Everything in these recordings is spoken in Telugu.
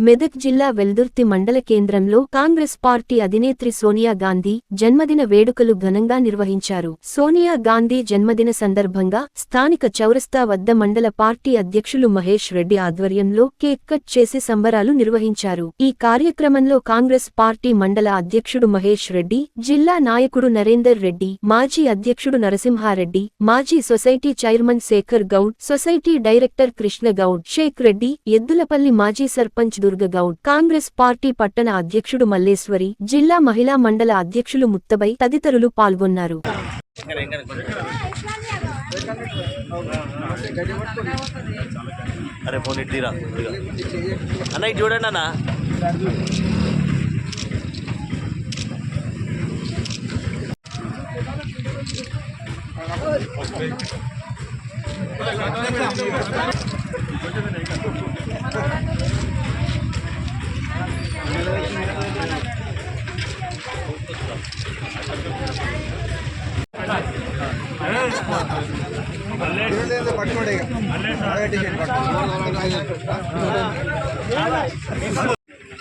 మెదక్ జిల్లా వెల్దుర్తి మండల కేంద్రంలో కాంగ్రెస్ పార్టీ అధినేత్రి సోనియా గాంధీ జన్మదిన వేడుకలు ఘనంగా నిర్వహించారు. సోనియా గాంధీ జన్మదిన సందర్భంగా స్థానిక చౌరస్తా వద్ద మండల పార్టీ అధ్యక్షులు మహేష్ రెడ్డి ఆధ్వర్యంలో కేక్ కట్ చేసి సంబరాలు నిర్వహించారు. ఈ కార్యక్రమంలో కాంగ్రెస్ పార్టీ మండల అధ్యక్షుడు మహేష్ రెడ్డి, జిల్లా నాయకుడు నరేందర్ రెడ్డి, మాజీ అధ్యక్షుడు నరసింహారెడ్డి, మాజీ society chairman Shekhar Goud, society director Krishna Goud, Sheikh Reddy, Eddulapalli మాజీ సర్పంచ్ దుర్గగౌడ్, కాంగ్రెస్ పార్టీ పట్టణ అధ్యక్షుడు మల్లేశ్వరి, జిల్లా మహిళా మండల అధ్యక్షులు ముత్తబై తదితరులు పాల్గొన్నారు.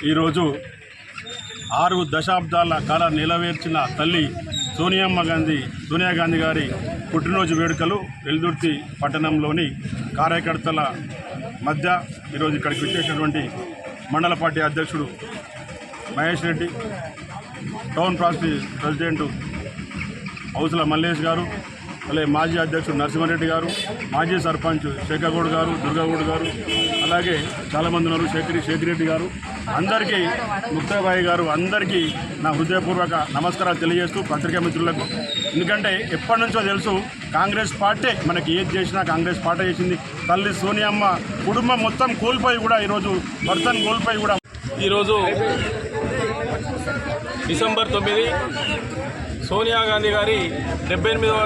ఈరోజు 6 దశాబ్దాల కాల నిలవేర్చిన తల్లి సోనియా గాంధీ గారి పుట్టినరోజు వేడుకలు వెల్దుర్తి పట్టణంలోని కార్యకర్తల మధ్య ఈరోజు ఇక్కడికి వచ్చేసినటువంటి మండల పార్టీ అధ్యక్షుడు మహేష్ రెడ్డి, టౌన్ ప్రెసిడెంట్ హౌసుల మల్లేష్ గారు, అలాగే మాజీ అధ్యక్షుడు నరసింహారెడ్డి గారు, మాజీ సర్పంచ్ శేఖర్ గౌడ్ గారు, దుర్గగౌడ్ గారు, అలాగే చాలామంది ఉన్నారు, శేఖరెడ్డి గారు, అందరికీ ముక్తాబాయి గారు, అందరికీ నా హృదయపూర్వక నమస్కారాలు తెలియజేస్తూ పత్రికా మిత్రులకు, ఎందుకంటే ఎప్పటి నుంచో తెలుసు కాంగ్రెస్ పార్టీ మనకి ఏది చేసినా కాంగ్రెస్ పార్టీ చేసింది. తల్లి సోనియమ్మ కుటుంబం మొత్తం కోల్పోయి కూడా ఈరోజు భర్తను కోల్పోయి కూడా ఈరోజు డిసెంబర్ 9 సోనియా గాంధీ గారి 78వ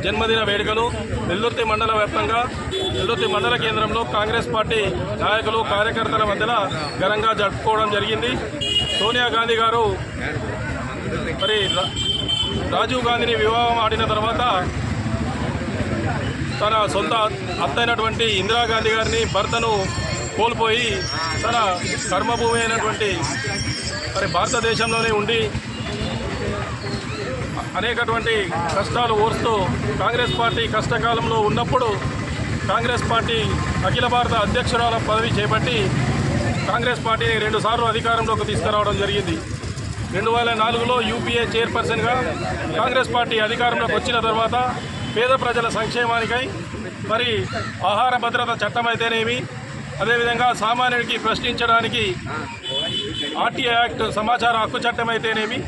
జన్మదిన వేడుకలు వెల్దుర్తి మండల వ్యాప్తంగా వెల్దుర్తి మండల కేంద్రంలో కాంగ్రెస్ పార్టీ నాయకులు కార్యకర్తల మధ్యన ఘనంగా జరుపుకోవడం జరిగింది. సోనియా గాంధీ గారు మరి రాజీవ్ గాంధీని వివాహం ఆడిన తర్వాత తన సొంత అత్తైనటువంటి ఇందిరాగాంధీ గారిని భర్తను కోల్పోయి తన కర్మభూమి అయినటువంటి మరి భారతదేశంలోనే ఉండి అనేకటువంటి కష్టాలు ఓర్స్తూ కాంగ్రెస్ పార్టీ కష్టకాలంలో ఉన్నప్పుడు కాంగ్రెస్ పార్టీ అఖిల భారత అధ్యక్షురాల పదవి చేపట్టి కాంగ్రెస్ పార్టీని 2 సార్లు అధికారంలోకి తీసుకురావడం జరిగింది. 2004లో యూపీఏ చైర్పర్సన్గా కాంగ్రెస్ పార్టీ అధికారంలోకి వచ్చిన తర్వాత పేద ప్రజల సంక్షేమానికై మరి ఆహార భద్రత చట్టం అయితేనేమి, అదేవిధంగా సామాన్యుడికి ప్రశ్నించడానికి ఆర్టీఐ యాక్ట్ సమాచార హక్కు చట్టం అయితేనేమి